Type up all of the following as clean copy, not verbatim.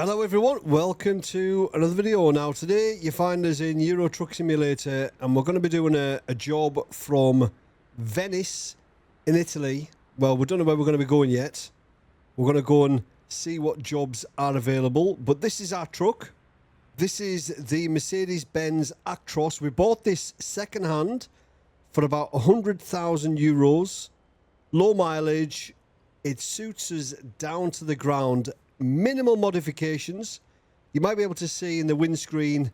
Hello everyone, welcome to another video. Now today you find us in Euro Truck Simulator and we're going to be doing a job from Venice in Italy. Well, we don't know where we're going to be going yet. We're going to go and see what jobs are available, but this is our truck. This is the Mercedes-Benz Actros. We bought this second hand for about 100,000 euros. Low mileage. It suits us down to the ground. Minimal modifications. You might be able to see in the windscreen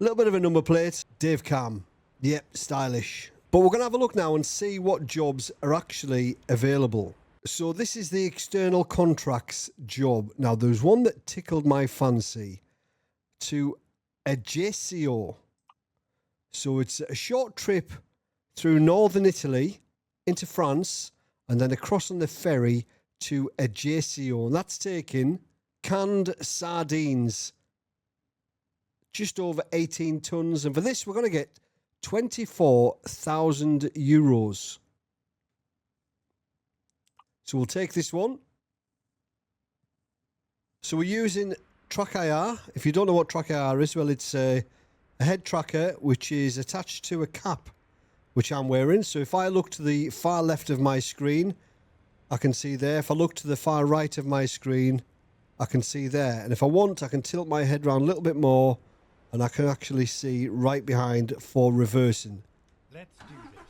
a little bit of a number plate. Dave Cam. Yep, stylish. But we're going to have a look now and see what jobs are actually available. So this is the external contracts job. Now there's one that tickled my fancy. To Ajaccio. So it's a short trip through northern Italy into France and then across on the ferry to Ajaccio, and that's taking canned sardines, just over 18 tons, and for this we're going to get 24,000 euros. So we'll take this one. So we're using TrackIR. If you don't know what TrackIR is, well, it's a head tracker which is attached to a cap which I'm wearing. So if I look to the far left of my screen, I can see there. If I look to the far right of my screen, I can see there. And if I want, I can tilt my head around a little bit more and I can actually see right behind for reversing. Let's do this.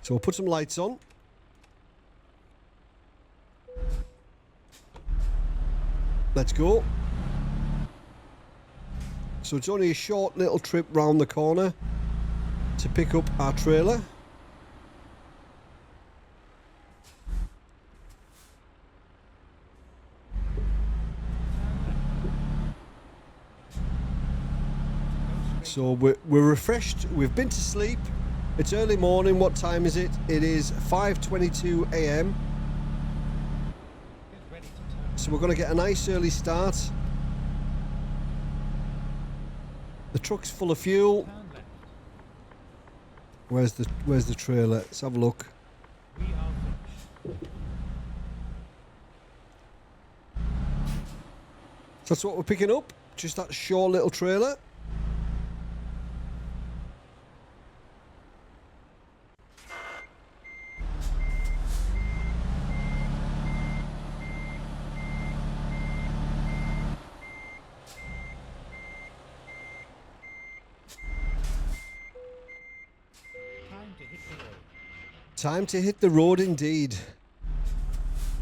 So we'll put some lights on. Let's go. So it's only a short little trip round the corner to pick up our trailer. So we're refreshed. We've been to sleep. It's early morning. What time is it? It is 5:22 a.m. So we're going to get a nice early start. The truck's full of fuel. Where's the trailer? Let's have a look. We are finished. So that's what we're picking up. Just that short little trailer. Time to hit the road indeed.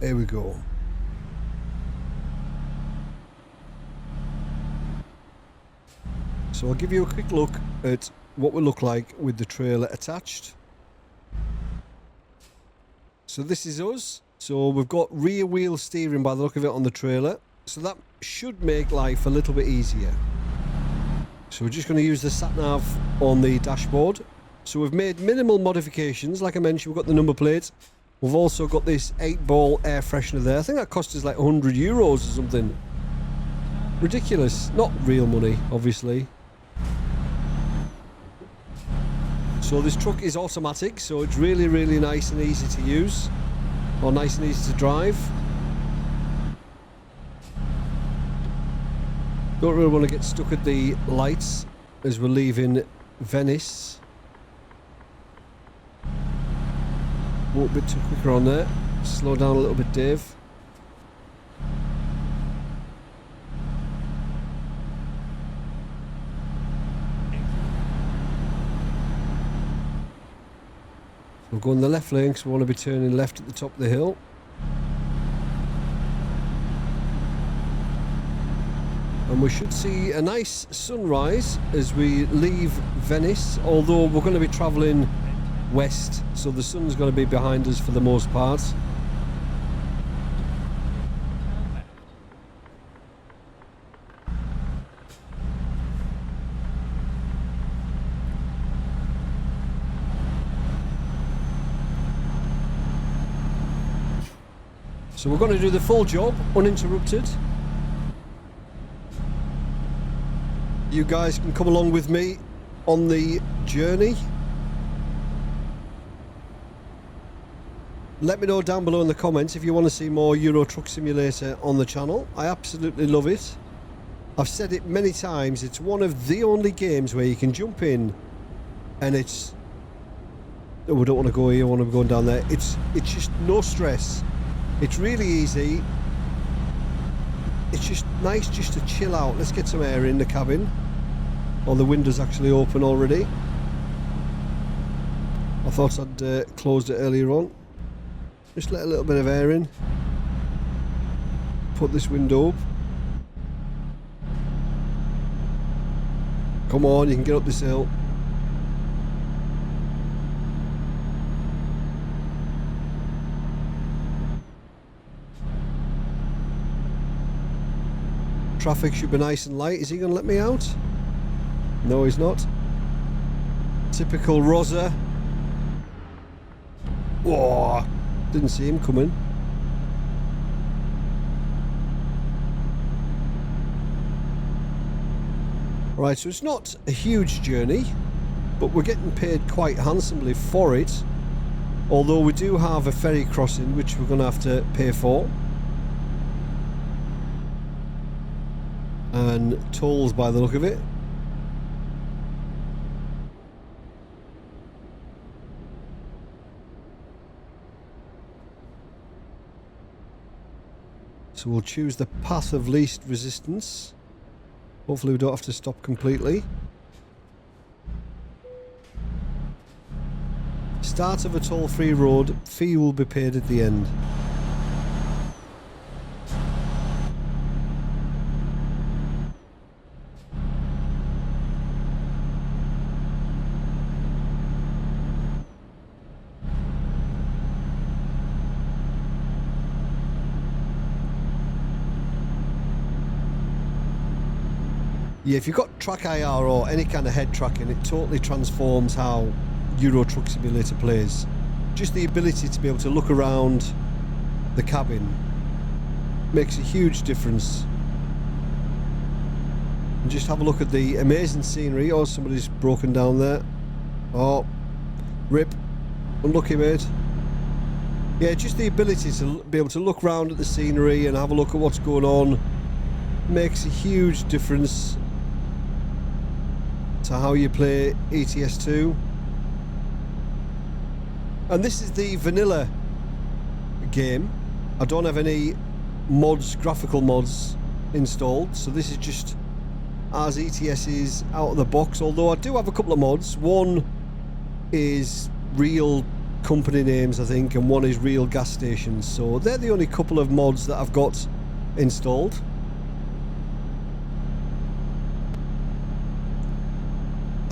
There we go. So I'll give you a quick look at what we look like with the trailer attached. So this is us. So we've got rear wheel steering by the look of it on the trailer. So that should make life a little bit easier. So we're just going to use the sat nav on the dashboard. So we've made minimal modifications. Like I mentioned, we've got the number plate. We've also got this 8-ball air freshener there. I think that cost us like 100 euros or something. Ridiculous. Not real money, obviously. So this truck is automatic, so it's really, really nice and easy to use. Or nice and easy to drive. Don't really want to get stuck at the lights as we're leaving Venice. Oh, a bit too quicker on there. Slow down a little bit, Dave. We'll go in the left lane because we want to be turning left at the top of the hill. And we should see a nice sunrise as we leave Venice, although we're going to be travelling west, so the sun's going to be behind us for the most part. So we're going to do the full job uninterrupted. You guys can come along with me on the journey. Let me know down below in the comments if you want to see more Euro Truck Simulator on the channel. I absolutely love it. I've said it many times, it's one of the only games where you can jump in and it's... Oh, we don't want to go here, I want to be going down there. It's just no stress. It's really easy. It's just nice just to chill out. Let's get some air in the cabin. Oh, the window's actually open already. I thought I'd closed it earlier on. Just let a little bit of air in. Put this window up. Come on, you can get up this hill. Traffic should be nice and light. Is he going to let me out? No, he's not. Typical Rosa. Whoa, didn't see him coming. Right, so it's not a huge journey, but we're getting paid quite handsomely for it. Although we do have a ferry crossing, which we're going to have to pay for. And tolls by the look of it. So we'll choose the path of least resistance. Hopefully we don't have to stop completely. Start of a toll-free road, fee will be paid at the end. Yeah, if you've got TrackIR or any kind of head tracking, it totally transforms how Euro Truck Simulator plays. Just the ability to be able to look around the cabin makes a huge difference. And just have a look at the amazing scenery. Oh, somebody's broken down there. Oh, rip. Unlucky, mate. Yeah, just the ability to be able to look around at the scenery and have a look at what's going on makes a huge difference to how you play ETS2. And this is the vanilla game. I don't have any mods, graphical mods installed, so this is just as ETS is out of the box, although I do have a couple of mods. One is real company names, I think, and one is real gas stations, so they're the only couple of mods that I've got installed.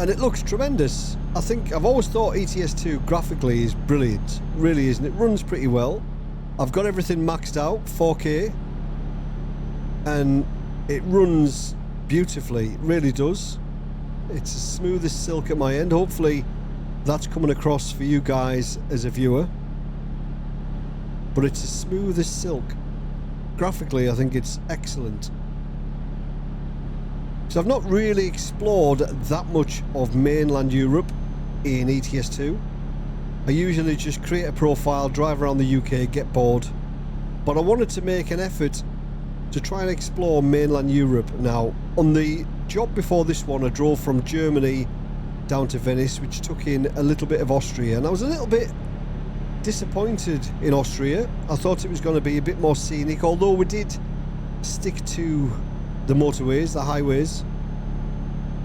And it looks tremendous. I think I've always thought ETS2 graphically is brilliant, really is, and it runs pretty well. I've got everything maxed out, 4K, and it runs beautifully, it really does. It's as smooth as silk at my end. Hopefully that's coming across for you guys as a viewer. But it's as smooth as silk. Graphically, I think it's excellent. So I've not really explored that much of mainland Europe in ETS2. I usually just create a profile, drive around the UK, get bored. But I wanted to make an effort to try and explore mainland Europe. Now, on the job before this one, I drove from Germany down to Venice, which took in a little bit of Austria. And I was a little bit disappointed in Austria. I thought it was going to be a bit more scenic, although we did stick to the motorways, the highways,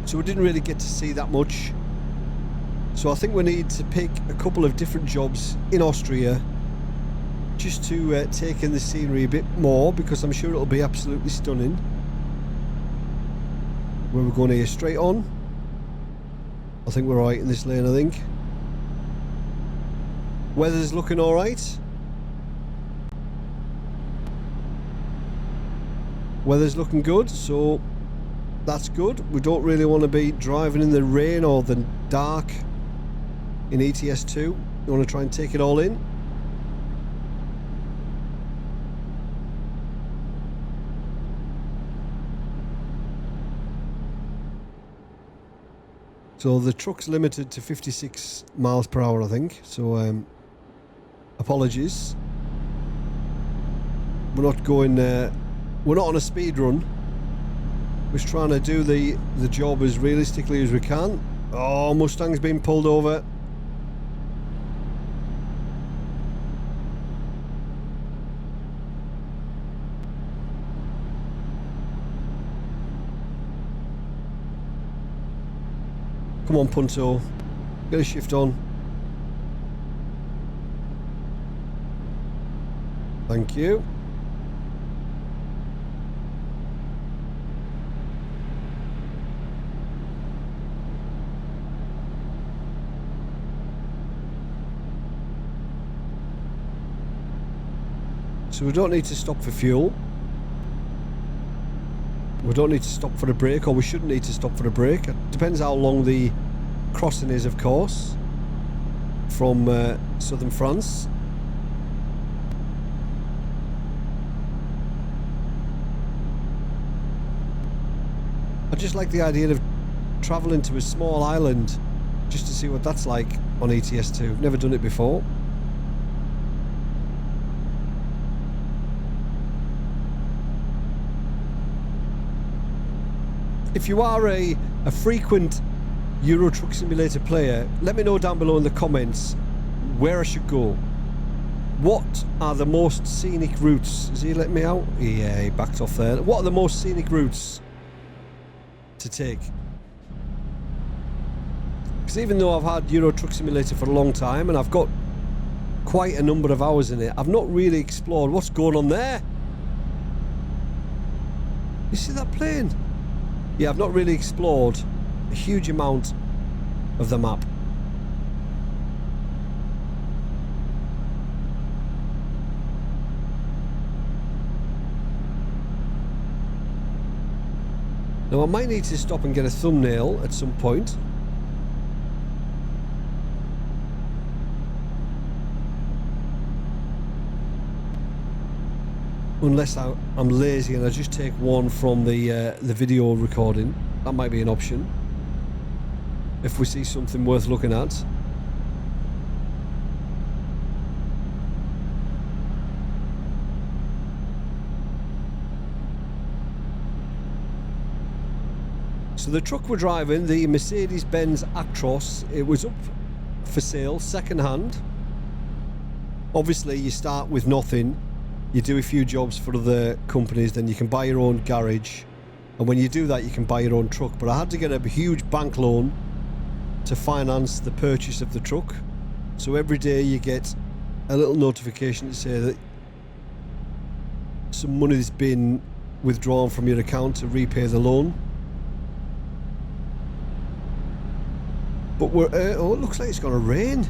so we didn't really get to see that much. So I think we need to pick a couple of different jobs in Austria just to take in the scenery a bit more, because I'm sure it'll be absolutely stunning. Where we're going here, straight on. I think we're right in this lane, I think. Weather's looking alright. Weather's looking good, so that's good. We don't really want to be driving in the rain or the dark in ETS2. You want to try and take it all in. So the truck's limited to 56 miles per hour, I think. So apologies. We're not going... we're not on a speed run. Just trying to do the job as realistically as we can. Oh, Mustang's been pulled over. Come on, Punto. Get a shift on. Thank you. So we don't need to stop for fuel. We don't need to stop for a break, or we shouldn't need to stop for a break. It depends how long the crossing is, of course, from southern France. I just like the idea of travelling to a small island just to see what that's like on ETS2. I've never done it before. If you are a frequent Euro Truck Simulator player, let me know down below in the comments where I should go. What are the most scenic routes? Is he letting me out? Yeah, he backed off there. What are the most scenic routes to take? Because even though I've had Euro Truck Simulator for a long time and I've got quite a number of hours in it, I've not really explored what's going on there. You see that plane? Yeah, I've not really explored a huge amount of the map. Now I might need to stop and get a thumbnail at some point. Unless I'm lazy and I just take one from the video recording. That might be an option. If we see something worth looking at. So the truck we're driving, the Mercedes-Benz Actros, it was up for sale, second hand. Obviously you start with nothing. You do a few jobs for other companies, then you can buy your own garage, and when you do that you can buy your own truck. But I had to get a huge bank loan to finance the purchase of the truck, so every day you get a little notification to say that some money's been withdrawn from your account to repay the loan. But we're oh, it looks like it's gonna rain,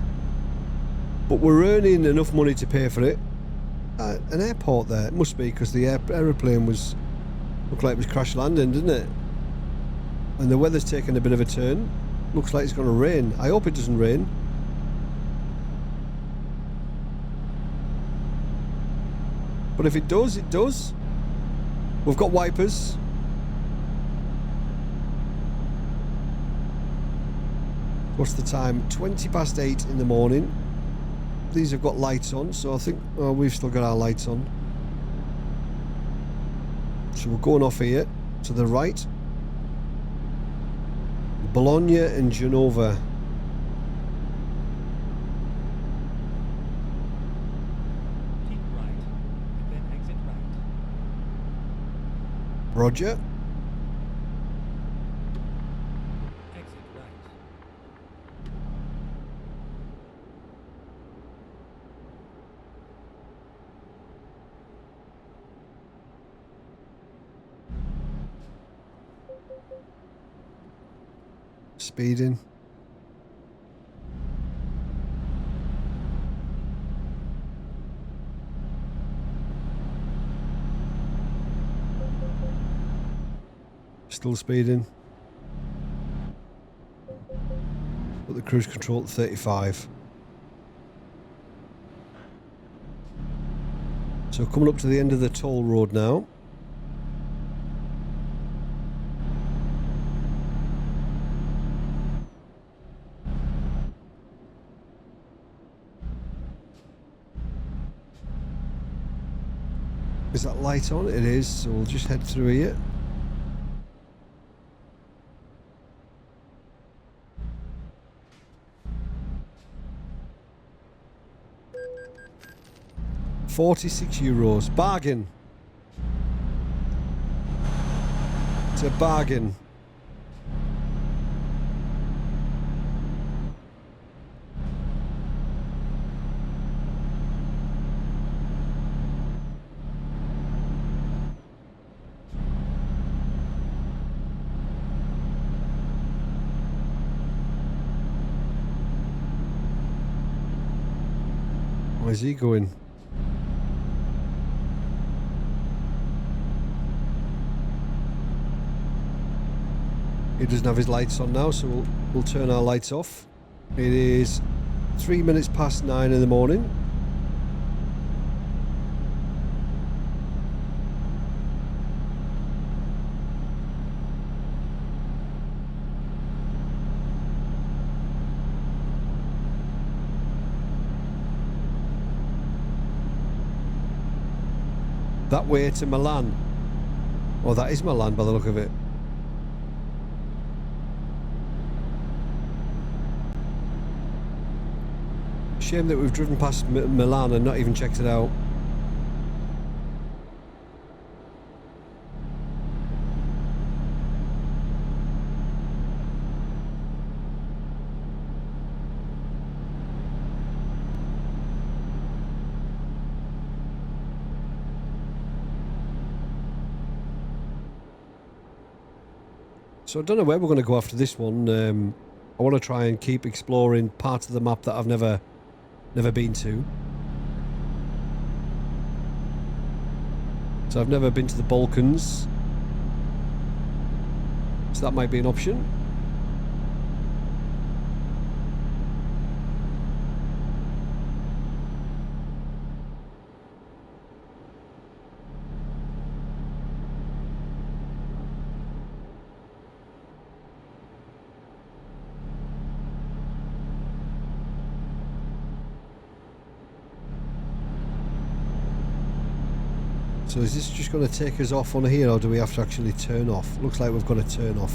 but we're earning enough money to pay for it. An airport there. It must be because the aeroplane was looked like it was crash landing, didn't it? And the weather's taken a bit of a turn. Looks like it's going to rain. I hope it doesn't rain. But if it does, it does. We've got wipers. What's the time? 20 past 8 in the morning. These have got lights on, so I think we've still got our lights on. So we're going off here to the right. Bologna and Genova. Keep right, and then exit right. Roger. Exit right. Speeding. Still speeding. Put the cruise control at 35. So coming up to the end of the toll road now. Is that light on? It is, so we'll just head through here. €46. Bargain. It's a bargain. Where's he going? He doesn't have his lights on now, so we'll turn our lights off. It is 3 minutes past 9 in the morning. That way to Milan. Oh, that is Milan by the look of it. Shame that we've driven past Milan and not even checked it out. So I don't know where we're going to go after this one. I want to try and keep exploring parts of the map that I've never been to. So I've never been to the Balkans. So that might be an option. So is this just going to take us off on here, or do we have to actually turn off? Looks like we've got to turn off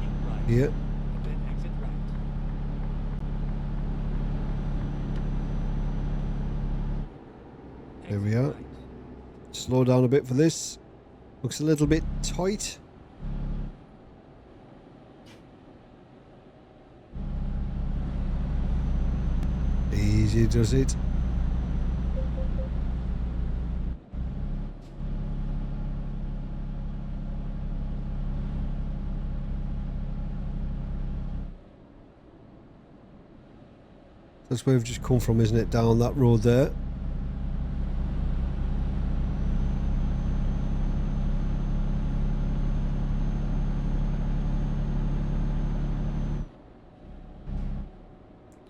Keep right. here. And then exit right. There we Exit are. right. Slow down a bit for this. Looks a little bit tight. Easy does it. That's where we've just come from, isn't it? Down that road there.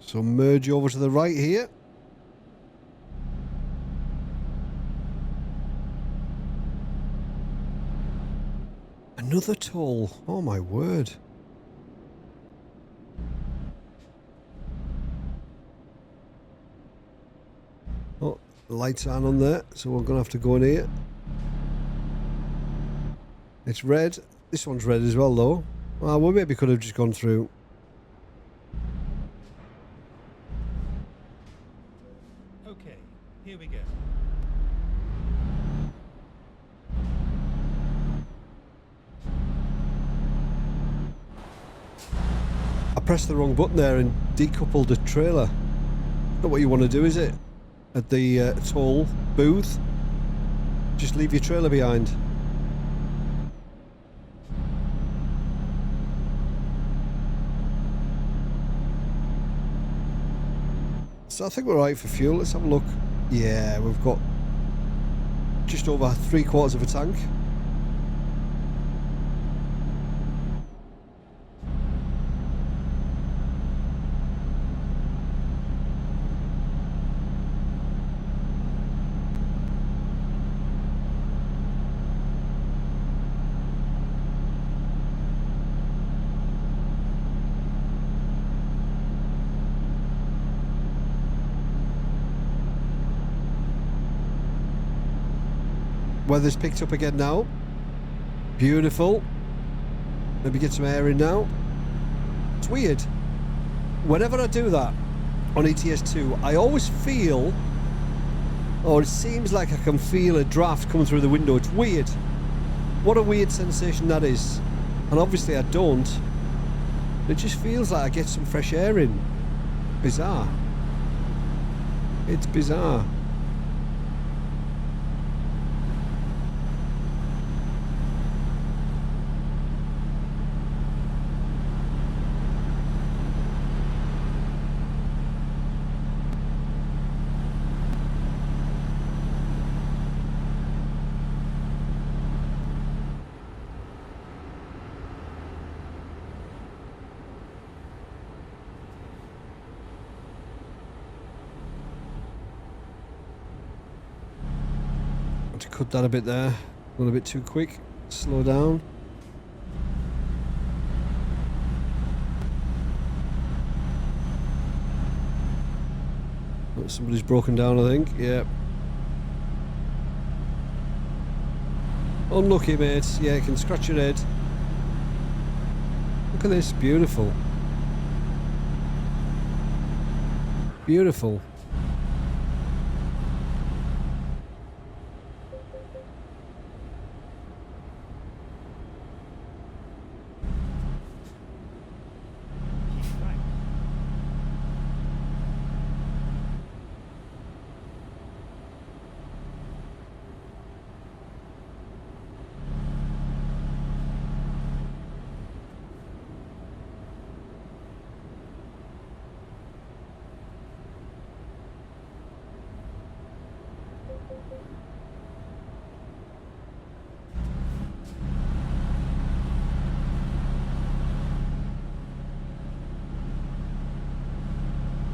So merge over to the right here. Another toll. Oh my word. Oh, the lights aren't on there, so we're going to have to go in here. It's red. This one's red as well, though. Well, we maybe could have just gone through. Okay, here we go. I pressed the wrong button there and decoupled the trailer. Not what you want to do, is it? At the toll booth. Just leave your trailer behind. So I think we're right for fuel. Let's have a look. Yeah, we've got just over 3/4 of a tank. Weather's picked up again now. Beautiful. Maybe get some air in now. It's weird. Whenever I do that on ETS2, I always feel Oh, it seems like I can feel a draft coming through the window. It's weird. What a weird sensation that is. And obviously I don't. It just feels like I get some fresh air in. Bizarre. It's bizarre. To cut that a bit there, a little bit too quick. Slow down. Oh, somebody's broken down, I think. Yeah. Unlucky, mate. Yeah, you can scratch your head. Look at this, beautiful. Beautiful. Keep right.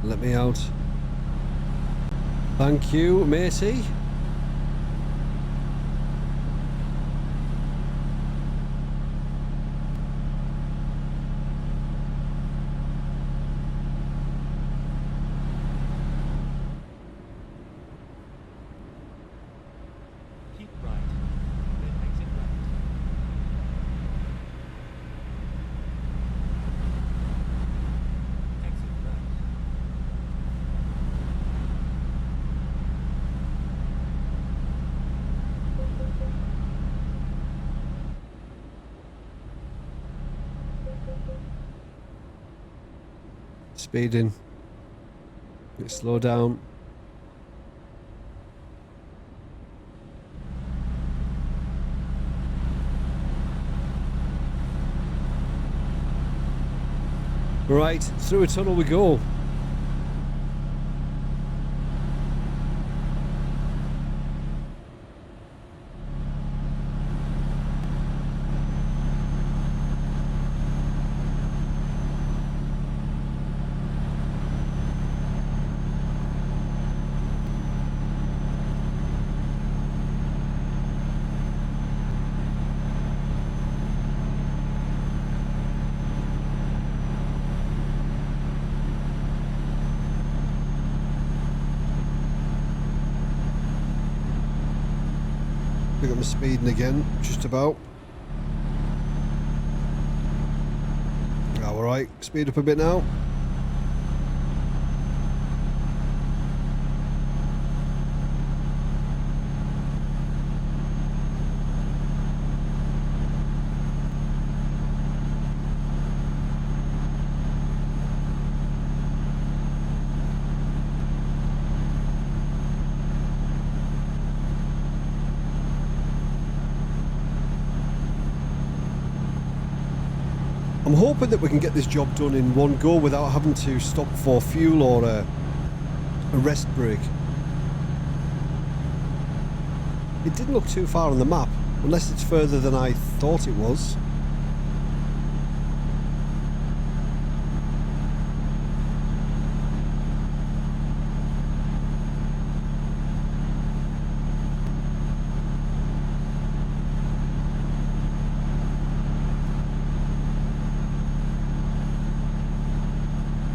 Let me out. Thank you, matey. Keep right. Then exit right. Exit right. Speeding. Let's slow down. Right, through a tunnel we go. Pick up my speeding again, just about. Oh, alright, speed up a bit now. I'm hoping that we can get this job done in one go without having to stop for fuel or a rest break. It didn't look too far on the map, unless it's further than I thought it was.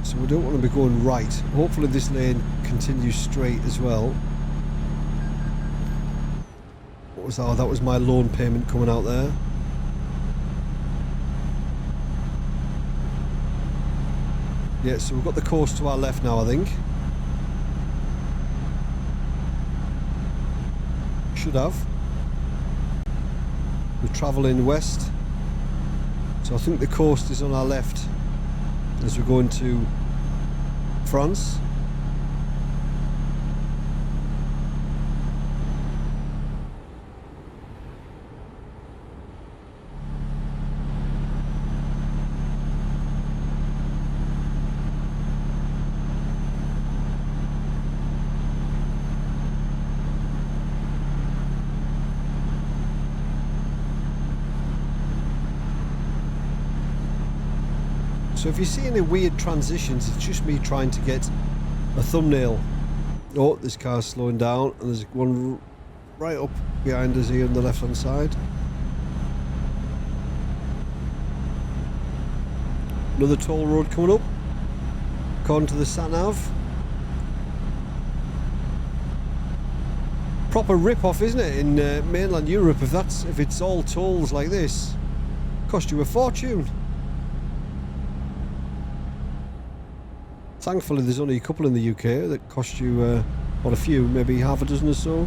So we don't want to be going right. Hopefully this lane continues straight as well. What was that? Oh, that was my loan payment coming out there. Yeah, so we've got the course to our left now, I think. should have. We're travelling west, so I think the coast is on our left as we're going to France. So if you see any weird transitions, it's just me trying to get a thumbnail. Oh, this car's slowing down, and there's one right up behind us here on the left hand side. Another toll road coming up, according to the sat-nav. Proper rip-off, isn't it, in mainland Europe? If it's all tolls like this, cost you a fortune. Thankfully, there's only a couple in the UK that cost you, well, a few, maybe half a dozen or so.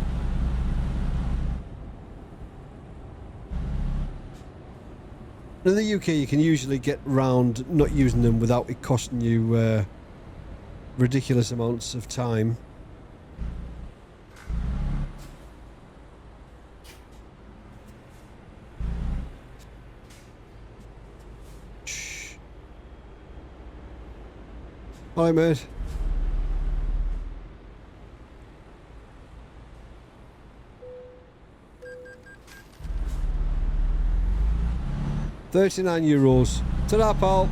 In the UK, you can usually get around not using them without it costing you ridiculous amounts of time. Hi, mate. €39. Ta-da, pal.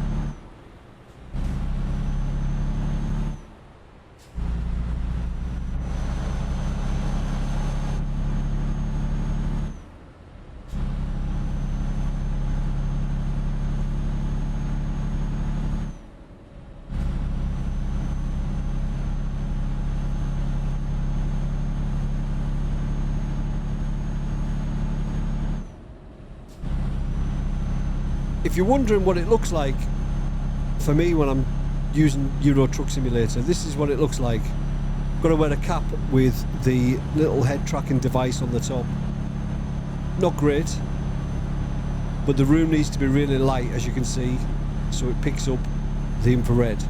If you're wondering what it looks like for me when I'm using Euro Truck Simulator, this is what it looks like. Got to wear a cap with the little head tracking device on the top. Not great, but the room needs to be really light, as you can see, so it picks up the infrared.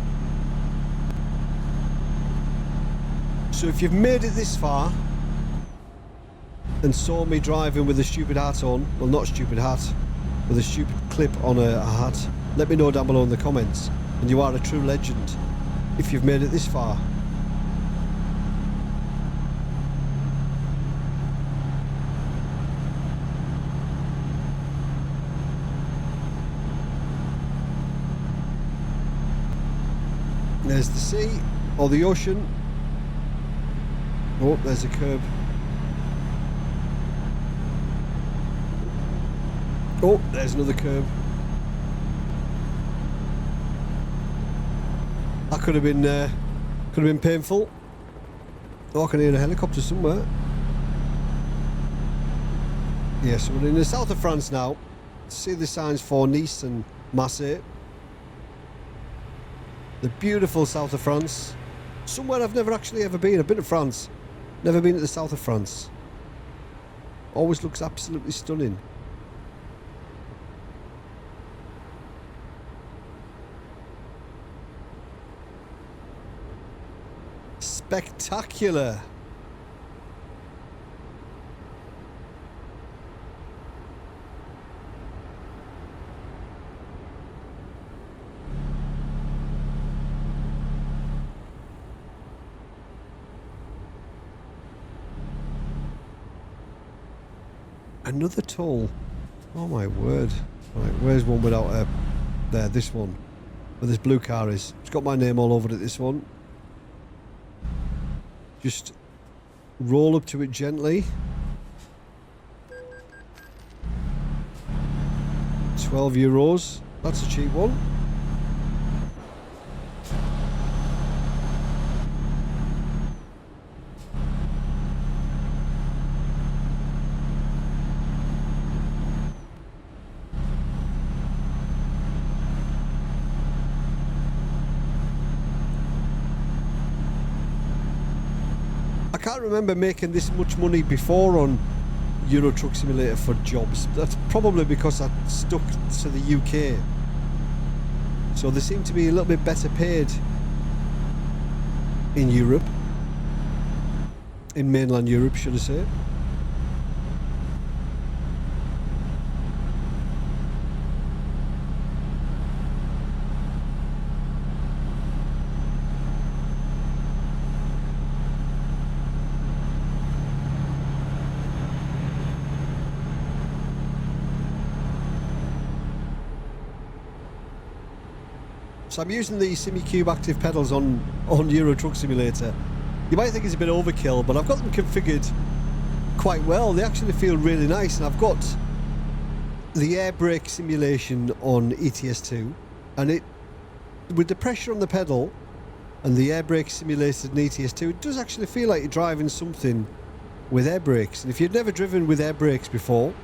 So if you've made it this far and saw me driving with a stupid hat on, well, not a stupid hat, with a stupid clip on a hat, let me know down below in the comments, and you are a true legend if you've made it this far. There's the sea or the ocean. Oh, there's a curb. Oh, there's another curb. That could have been painful. Oh, I can hear a helicopter somewhere. Yes, so we're in the south of France now. See the signs for Nice and Marseille. The beautiful south of France. Somewhere I've never actually ever been. I've been to France. Never been to the south of France. Always looks absolutely stunning. Spectacular. Another toll. Oh my word. Right, where's one without a... There, this one. Where this blue car is. It's got my name all over it, this one. Just roll up to it gently. 12 euros. That's a cheap one. I can't remember making this much money before on Euro Truck Simulator for jobs. That's probably because I stuck to the UK. So they seem to be a little bit better paid in Europe. In mainland Europe, should I say. So I'm using the SimiCube active pedals on Euro Truck Simulator. You might think it's a bit overkill, but I've got them configured quite well. They actually feel really nice, and I've got the air brake simulation on ETS2, and it, with the pressure on the pedal and the air brake simulated in ETS2, it does actually feel like you're driving something with air brakes. And if you've never driven with air brakes before,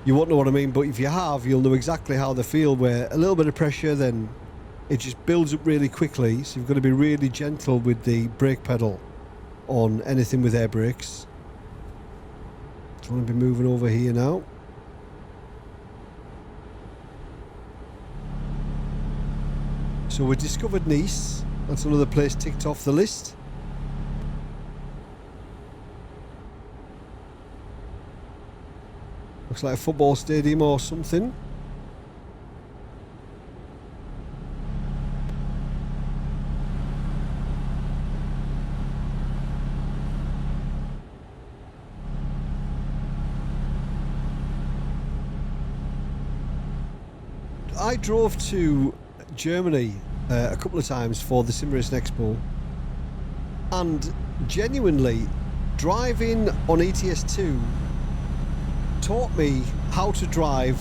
you won't know what I mean, but if you have, you'll know exactly how they feel, where a little bit of pressure, then it just builds up really quickly, so you've got to be really gentle with the brake pedal on anything with air brakes. So I'm going to be moving over here now. So we discovered Nice. That's another place ticked off the list. Looks like a football stadium or something. I drove to Germany a couple of times for the Sim Racing Expo, and genuinely driving on ETS2 taught me how to drive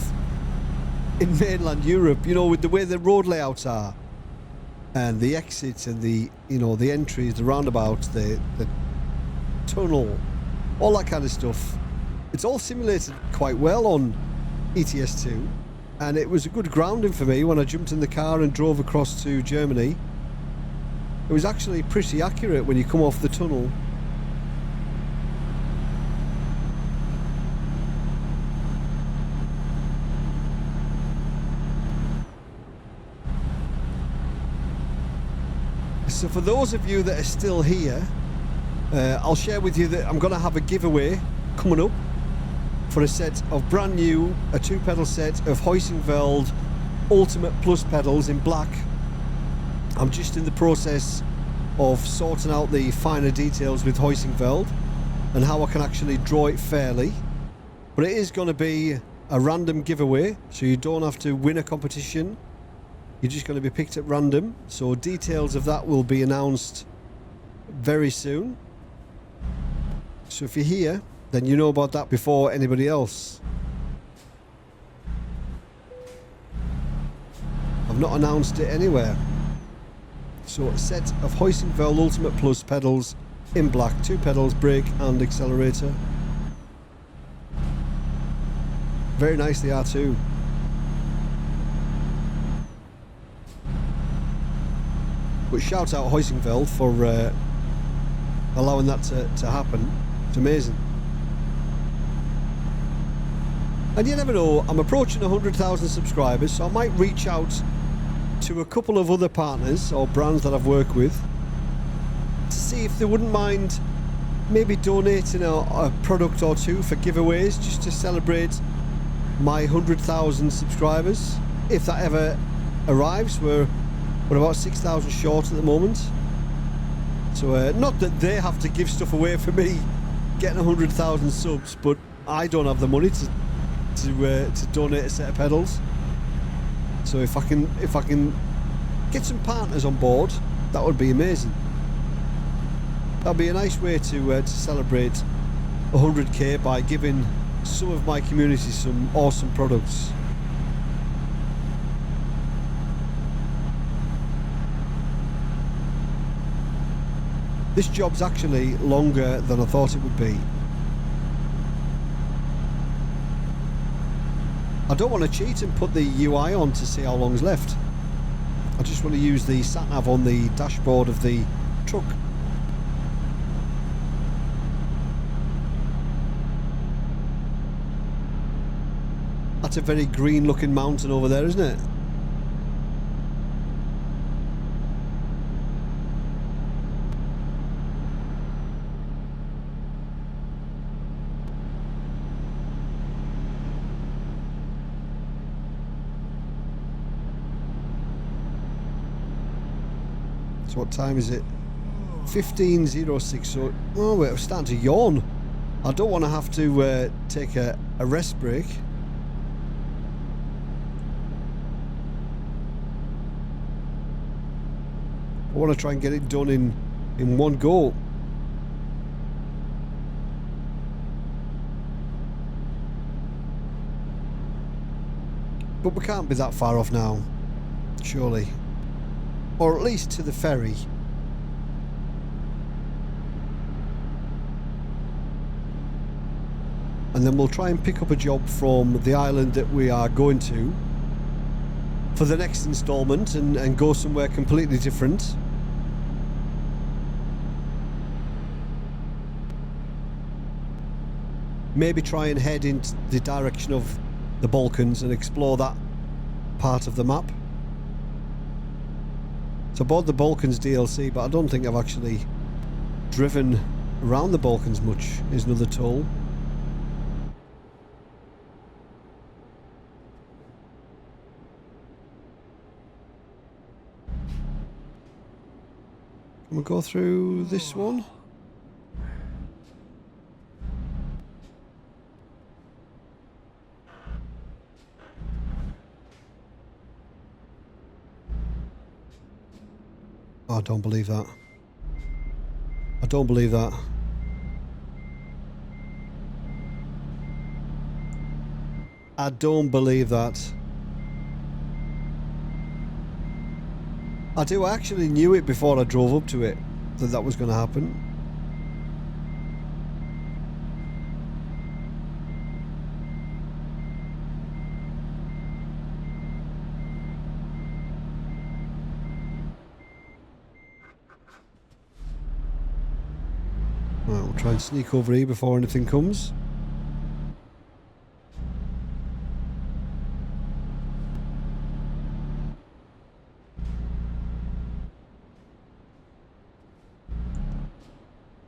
in mainland Europe, you know, with the way the road layouts are and the exits and the, you know, the entries, the roundabouts, the tunnel, all that kind of stuff. It's all simulated quite well on ETS2. And it was a good grounding for me when I jumped in the car and drove across to Germany. It was actually pretty accurate when you come off the tunnel. So for those of you that are still here, I'll share with you that I'm going to have a giveaway coming up for a set of brand new, a 2-pedal set of Heusinkveld Ultimate Plus pedals in black. I'm just in the process of sorting out the finer details with Heusinkveld and how I can actually draw it fairly. But it is going to be a random giveaway, so you don't have to win a competition. You're just going to be picked at random. So details of that will be announced very soon. So if you're here, then you know about that before anybody else. I've not announced it anywhere. So a set of Heusinkveld Ultimate Plus pedals in black, 2 pedals, brake and accelerator. Very nice they are too. But shout out Heusinkveld for allowing that to happen. It's amazing. And you never know, I'm approaching 100,000 subscribers, so I might reach out to a couple of other partners or brands that I've worked with to see if they wouldn't mind maybe donating a product or two for giveaways, just to celebrate my 100,000 subscribers. If that ever arrives, we're about 6,000 short at the moment. So not that they have to give stuff away for me getting 100,000 subs, but I don't have the money to donate a set of pedals. So if I can get some partners on board, that would be amazing. That'd be a nice way to celebrate 100k by giving some of my community some awesome products. This job's actually longer than I thought it would be. I don't want to cheat and put the UI on to see how long's left. I just want to use the sat-nav on the dashboard of the truck. That's a very green looking mountain over there, isn't it? So what time is it? 15:06. So, oh wait, I'm starting to yawn. I don't want to have to take a rest break. I want to try and get it done in one go. But we can't be that far off now, surely. Or at least to the ferry. And then we'll try and pick up a job from the island that we are going to for the next instalment and go somewhere completely different. Maybe try and head into the direction of the Balkans and explore that part of the map. So I bought the Balkans DLC, but I don't think I've actually driven around the Balkans much, is another toll. Can we go through this one? Oh, I don't believe that. I don't believe that. I don't believe that. I actually knew it before I drove up to it, that was going to happen. Right, we'll try and sneak over here before anything comes.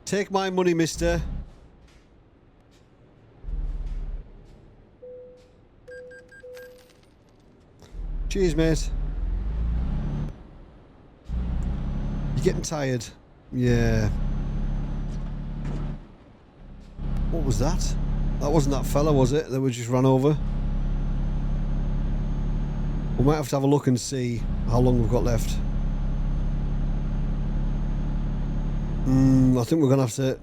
Take my money, mister. Cheers, mate. You getting tired? Yeah. What was that? That wasn't that fella, was it? That we just ran over? We might have to have a look and see how long we've got left. I think we're going to have to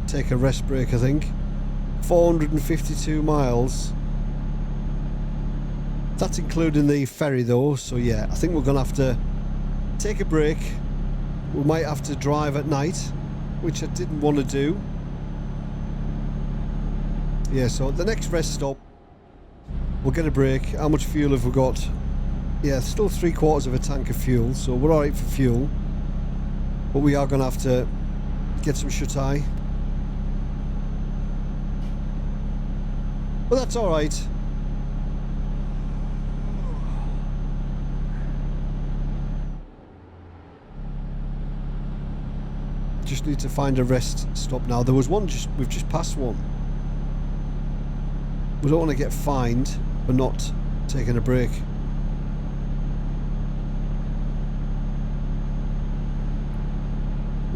take a rest break, I think. 452 miles. That's including the ferry though, so yeah, I think we're going to have to take a break. We might have to drive at night, which I didn't want to do. Yeah, so at the next rest stop, we'll get a break. How much fuel have we got? Yeah, still 3/4 of a tank of fuel, so we're alright for fuel. But we are going to have to get some shut-eye. But that's alright. Just need to find a rest stop now. There was one, we've just passed one. We don't want to get fined for not taking a break.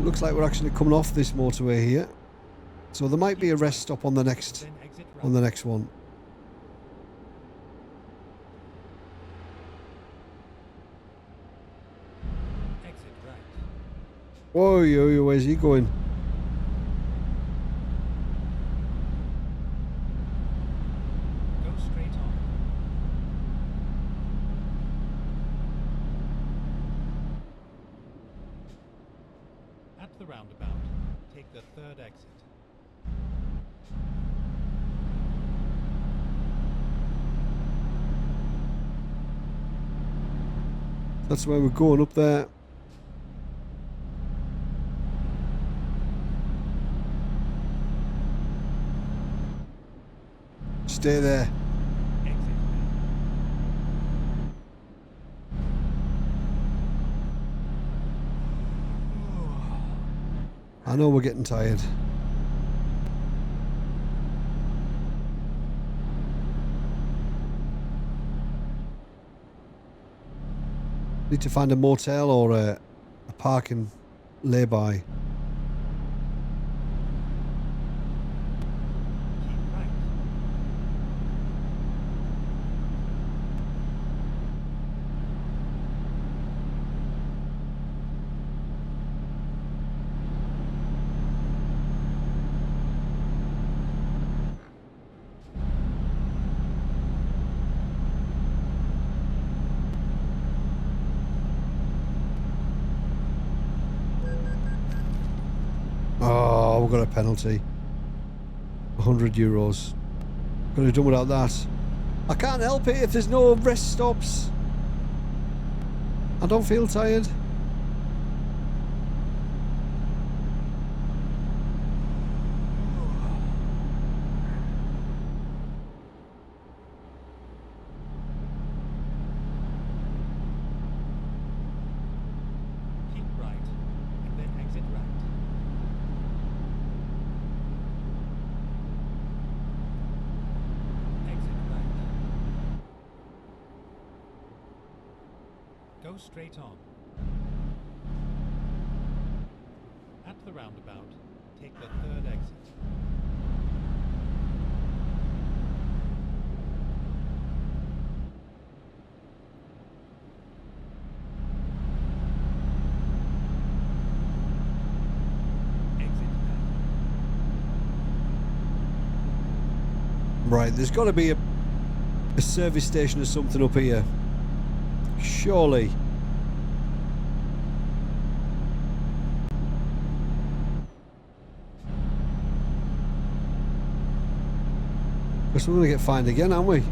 Looks like we're actually coming off this motorway here, so there might be a rest stop on the next one. Exit right. Whoa, yo, where's he going? Go straight on. At the roundabout, take the third exit. That's where we're going, up there. Stay there. Exit I know we're getting tired. Need to find a motel or a parking lay-by. Keep right. Oh, we've got a penalty. €100. Could have done without that. I can't help it if there's no rest stops. I don't feel tired. Keep right, and then exit right. Exit right. Go straight on. At the roundabout, take the third exit. Exit left. Right, there's got to be a service station or something up here. Surely. Guess we're going to get fined again, aren't we?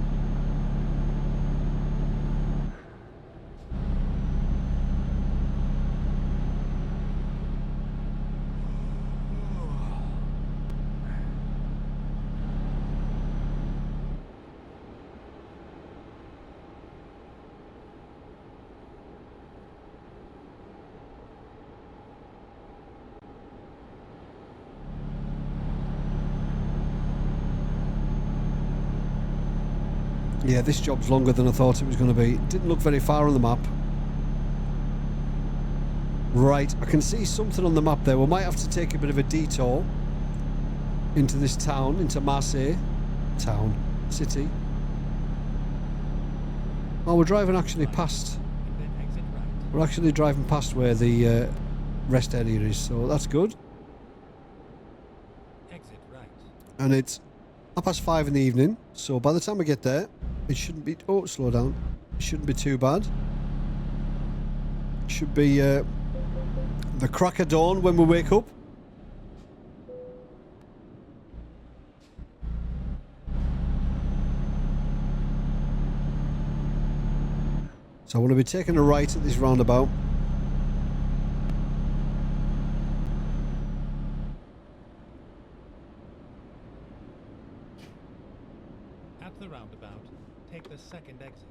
Yeah, this job's longer than I thought it was going to be. It didn't look very far on the map. Right, I can see something on the map there. We might have to take a bit of a detour into this town, into Marseille. Town. City. Oh, we're driving actually past. And then exit right. We're actually driving past where the rest area is, so that's good. Exit right. And it's 5:30 in the evening, so by the time we get there, it shouldn't be... Oh, slow down. It shouldn't be too bad. It should be the crack of dawn when we wake up. So I want to be taking a right at this roundabout. At the roundabout, take the second exit.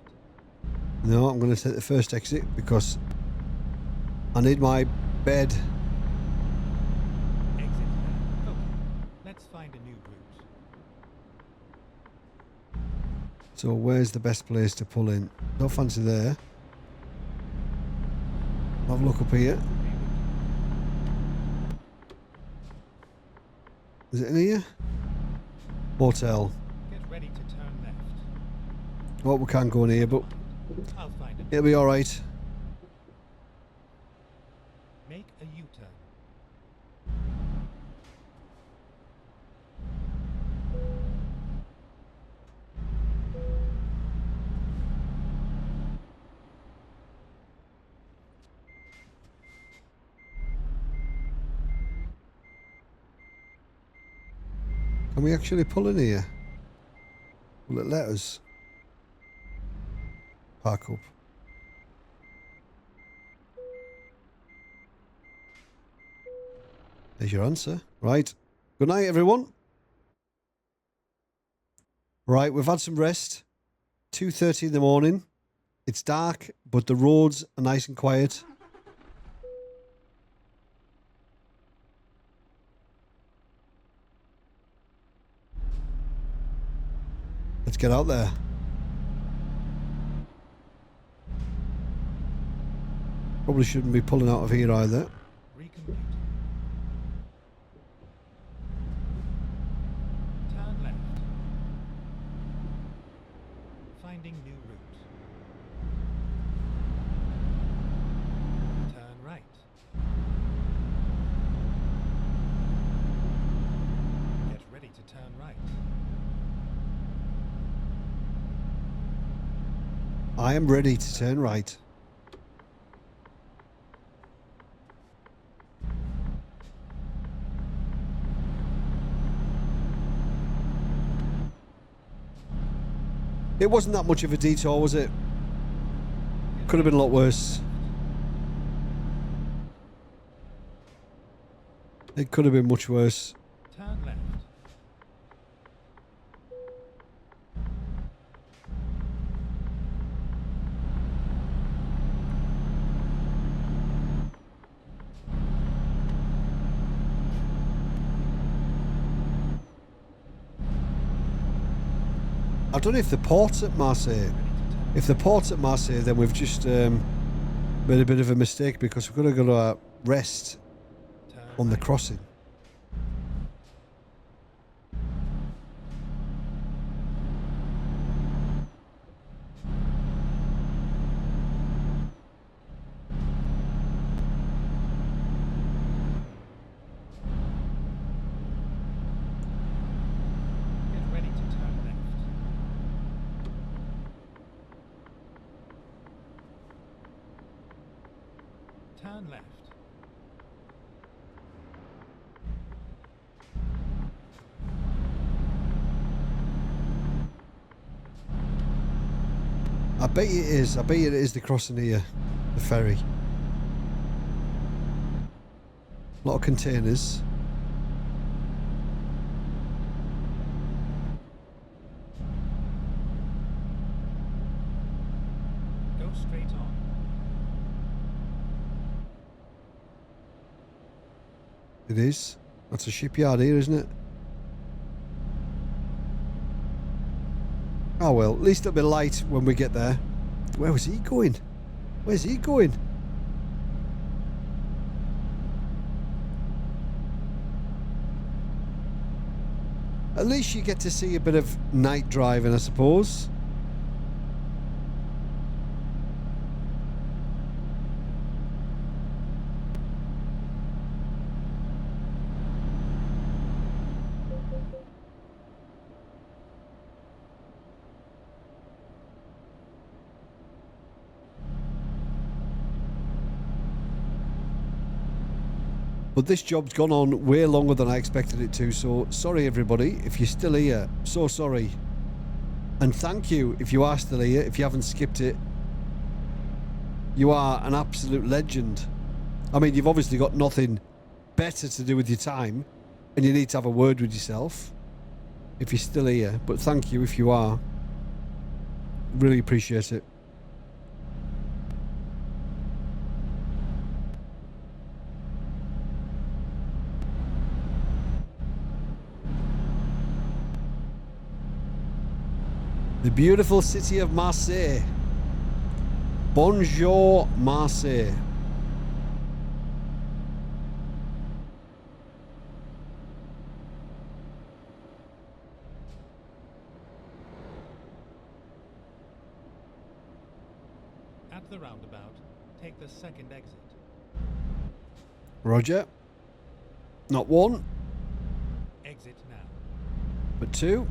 No, I'm going to take the first exit because I need my bed. Exit left. Okay, let's find a new route. So where's the best place to pull in? No fancy there. Have a look up here. Is it in here? Hotel. Get ready to turn left. Oh, we can't go in here, but I'll find it. it'll be alright. Make a U-turn. Can we actually pull in here? Will it let us? Park up. There's your answer. Right. Good night, everyone. Right, we've had some rest. 2:30 in the morning. It's dark, but the roads are nice and quiet. get out there. Probably shouldn't be pulling out of here either. Recompute. Turn left. Finding new route. Turn right. Get ready to turn right. I am ready to turn right. It wasn't that much of a detour, was it? Could have been a lot worse. It could have been much worse. Turn left. I don't know if the port's at Marseille. If the port's at Marseille, then we've just made a bit of a mistake because we're going to go to rest Turn on the right. crossing. Get ready to turn left. Turn left. I bet you it is. I bet you it is the crossing here, the ferry. A lot of containers. Go straight on. It is. That's a shipyard here, isn't it? Oh well, at least it'll be light when we get there. Where was he going? Where's he going? At least you get to see a bit of night driving, I suppose. But this job's gone on way longer than I expected it to, so sorry everybody if you're still here. So sorry. And thank you if you are still here, if you haven't skipped it. You are an absolute legend. I mean, you've obviously got nothing better to do with your time, and you need to have a word with yourself if you're still here. But thank you if you are. Really appreciate it. The beautiful city of Marseille. Bonjour, Marseille. At the roundabout, take the second exit. Roger. Not one, Exit now. but two.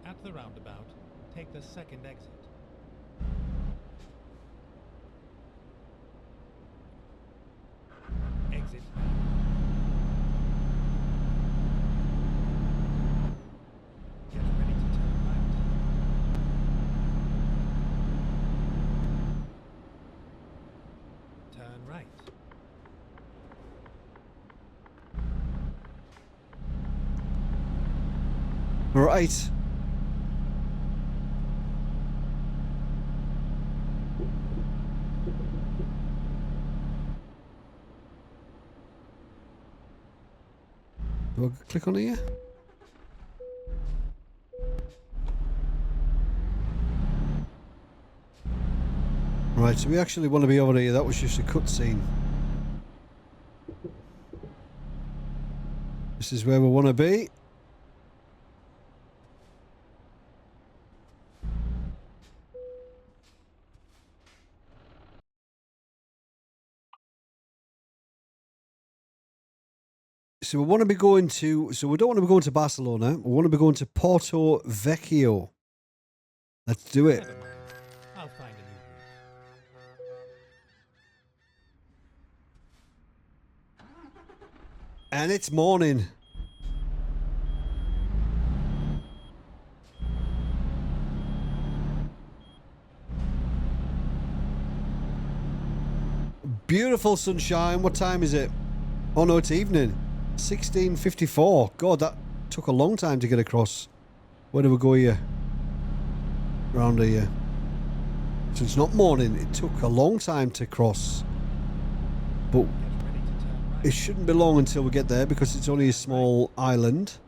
At the roundabout, take the second exit. Exit now. Get ready to turn right. Turn right. Right. Do I click on here? Right, so we actually want to be over here. That was just a cutscene. This is where we want to be. So we want to be going to, so we don't want to be going to Barcelona. We want to be going to Porto Vecchio. Let's do it. Never mind. I'll find a new route. And it's morning. Beautiful sunshine. What time is it? Oh no, it's evening. 16:54. God, that took a long time to get across. Where do we go here? Around here. So it's not morning. It took a long time to cross. But Get ready to turn right. it shouldn't be long until we get there because it's only a small island.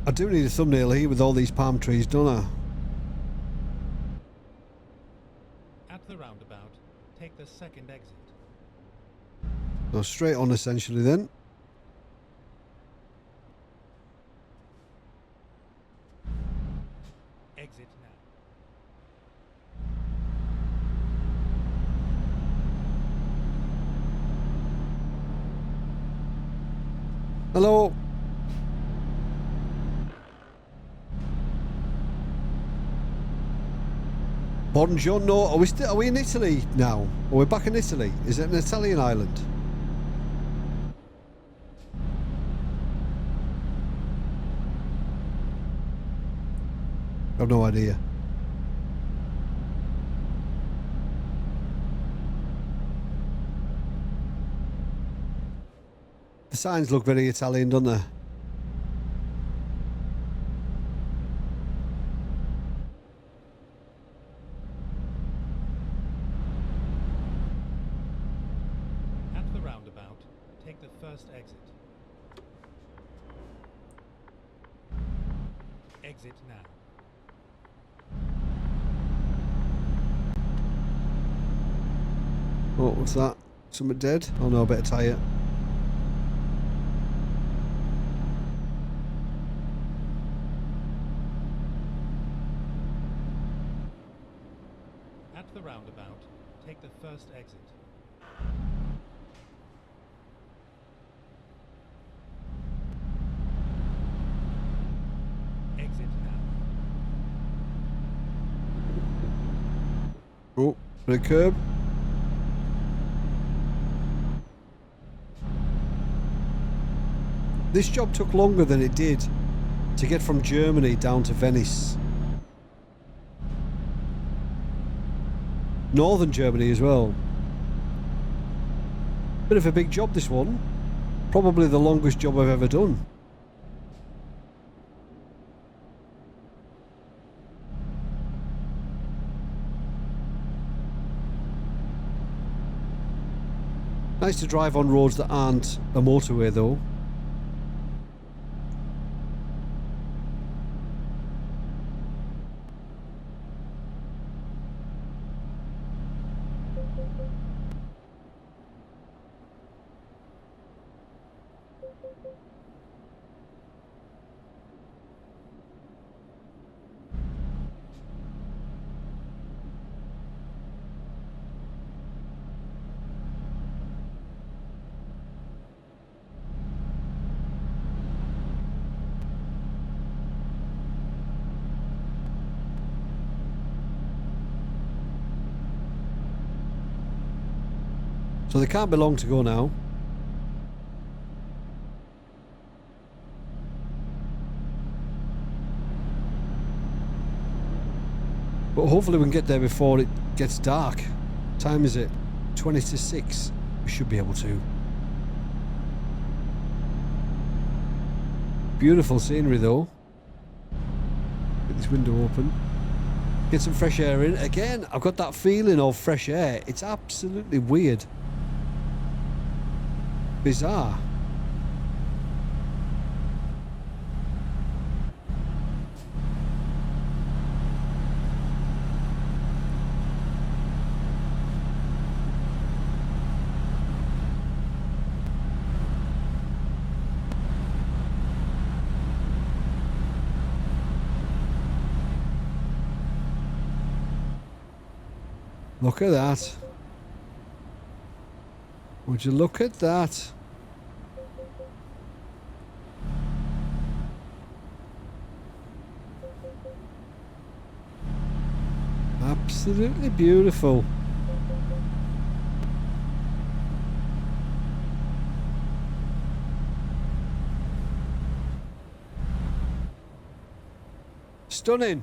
I do need a thumbnail here with all these palm trees, don't I? At the roundabout, take the second exit. So straight on essentially then. Exit now. Hello. Buongiorno. Are we in Italy now? Are we back in Italy? Is it an Italian island? I've no idea. The signs look very Italian, don't they? At the roundabout, take the first exit. Exit now. Oh, what's that? Something dead? Oh no, I better tie it. At the roundabout, take the first exit. Exit now. Oh, the curb. This job took longer than it did to get from Germany down to Venice. Northern Germany as well. Bit of a big job, this one. Probably the longest job I've ever done. Nice to drive on roads that aren't a motorway though. So they can't be long to go now. But hopefully we can get there before it gets dark. Time is it? 20 to 6. We should be able to. Beautiful scenery though. Get this window open. Get some fresh air in. Again, I've got that feeling of fresh air. It's absolutely weird. Bizarre. Look at that. Would you look at that? Absolutely beautiful. Stunning.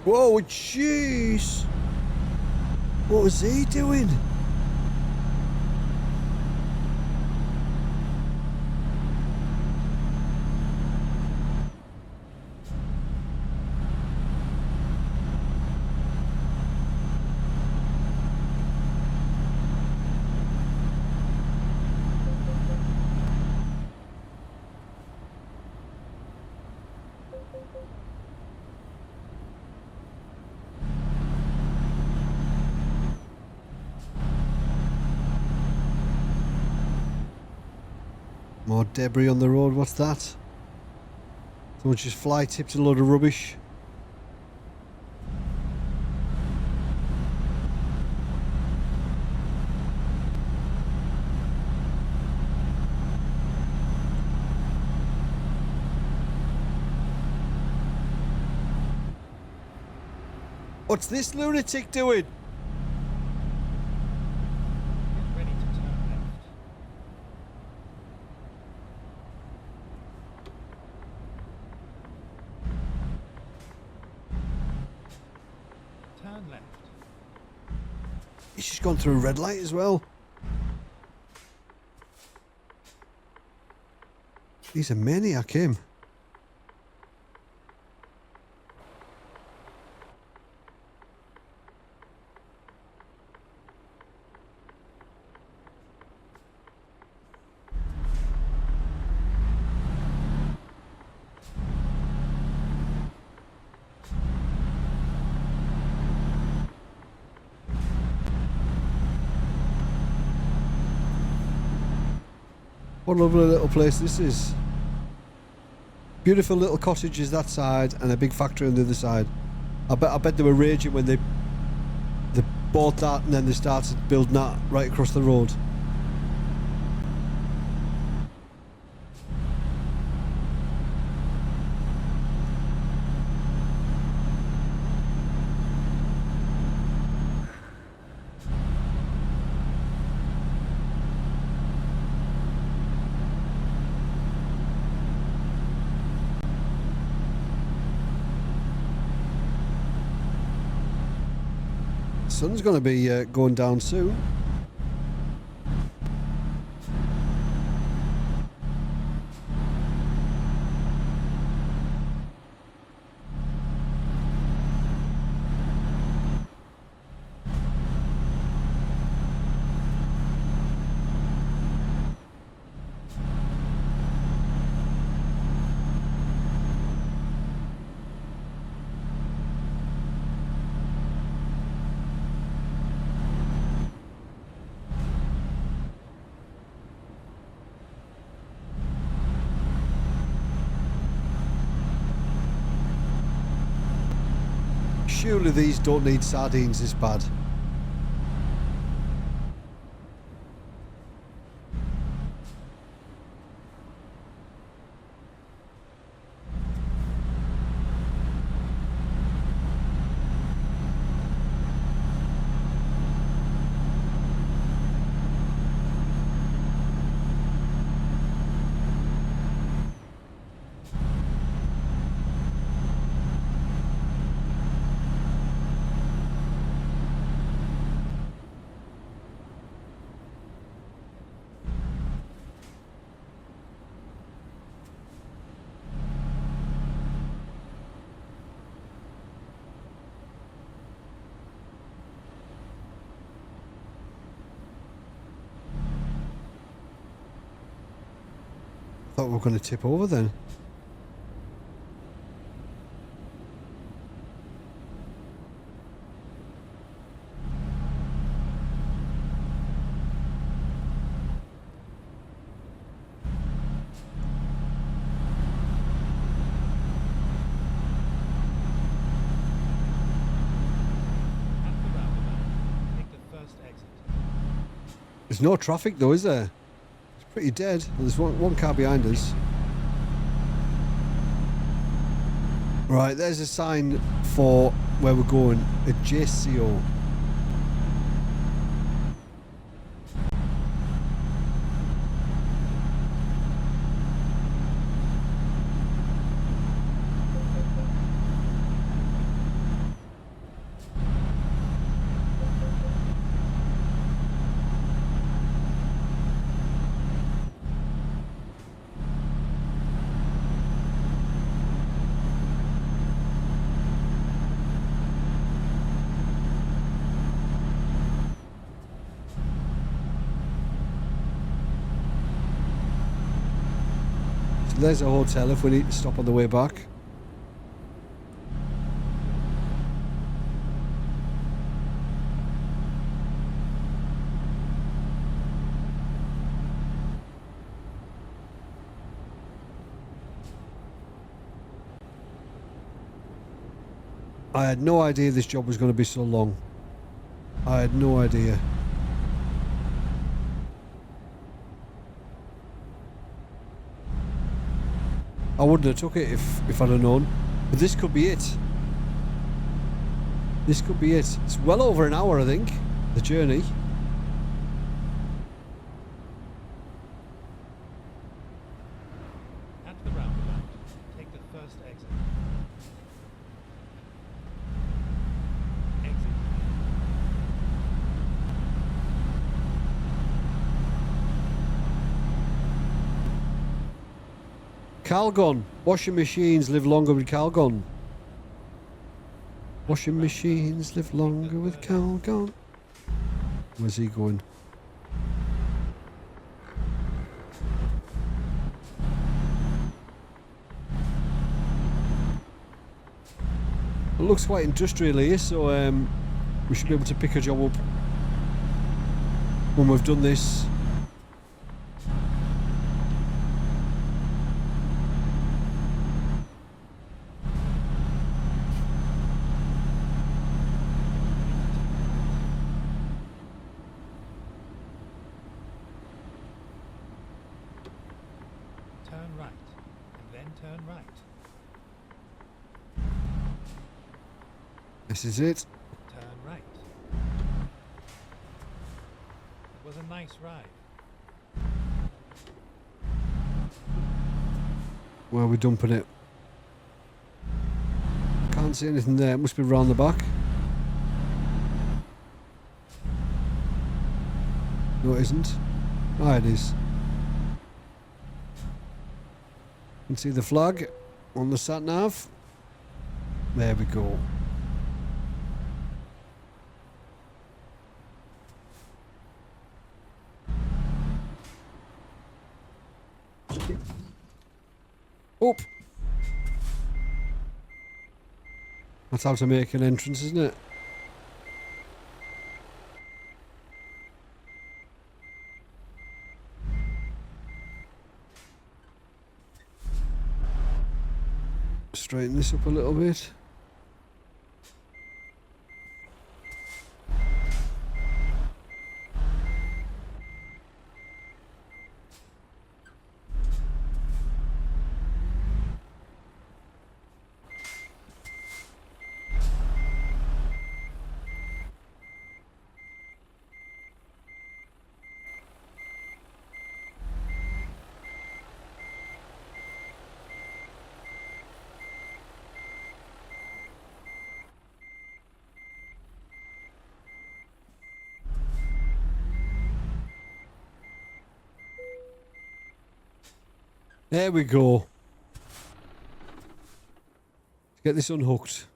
Whoa, jeez. What was he doing? More debris on the road, what's that? Someone just fly tipped a load of rubbish. What's this lunatic doing? Get ready to turn left. Turn left. He's just gone through a red light as well. He's a maniac, him. What a lovely little place this is. Beautiful little cottages that side and a big factory on the other side. I bet they were raging when they bought that and then they started building that right across the road. Sun's going to be going down soon. Surely these don't need sardines this bad. Thought we were going to tip over then. At the roundabout, take the first exit. There's no traffic though, is there? It's pretty dead. There's one car behind us. Right, there's a sign for where we're going. A JCO. There's a hotel if we need to stop on the way back. I had no idea this job was going to be so long. I had no idea. I wouldn't have took it if I'd have known. But this could be it. This could be it. It's well over an hour, I think, the journey. At the roundabout, take the first exit. Exit. Calgon. Washing machines live longer with Calgon. Washing machines live longer with Calgon. Where's he going? It looks quite industrial here, so we should be able to pick a job up when we've done this. Turn right, and then turn right. This is it. Turn right. It was a nice ride. Where are we dumping it? Can't see anything there. It must be round the back. No, it isn't. Ah, it is. You can see the flag on the sat nav. There we go. Up. That's how to make an entrance, isn't it? Straighten this up a little bit. There we go. Let's get this unhooked.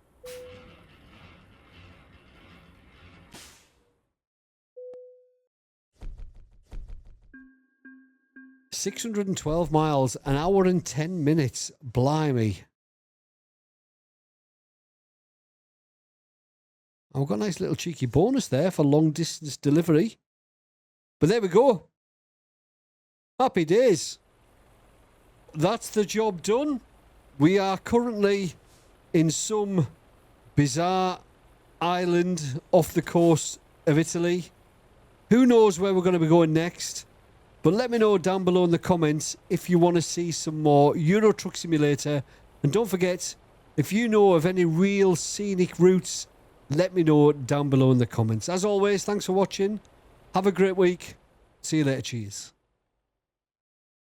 612 miles, an hour and 10 minutes. Blimey. Oh, we've got a nice little cheeky bonus there for long distance delivery. But there we go. Happy days. That's the job done. We are currently in some bizarre island off the coast of Italy. Who knows where we're going to be going next? But let me know down below in the comments if you want to see some more Euro Truck Simulator. And don't forget, if you know of any real scenic routes, let me know down below in the comments. As always, thanks for watching. Have a great week. See you later. Cheers.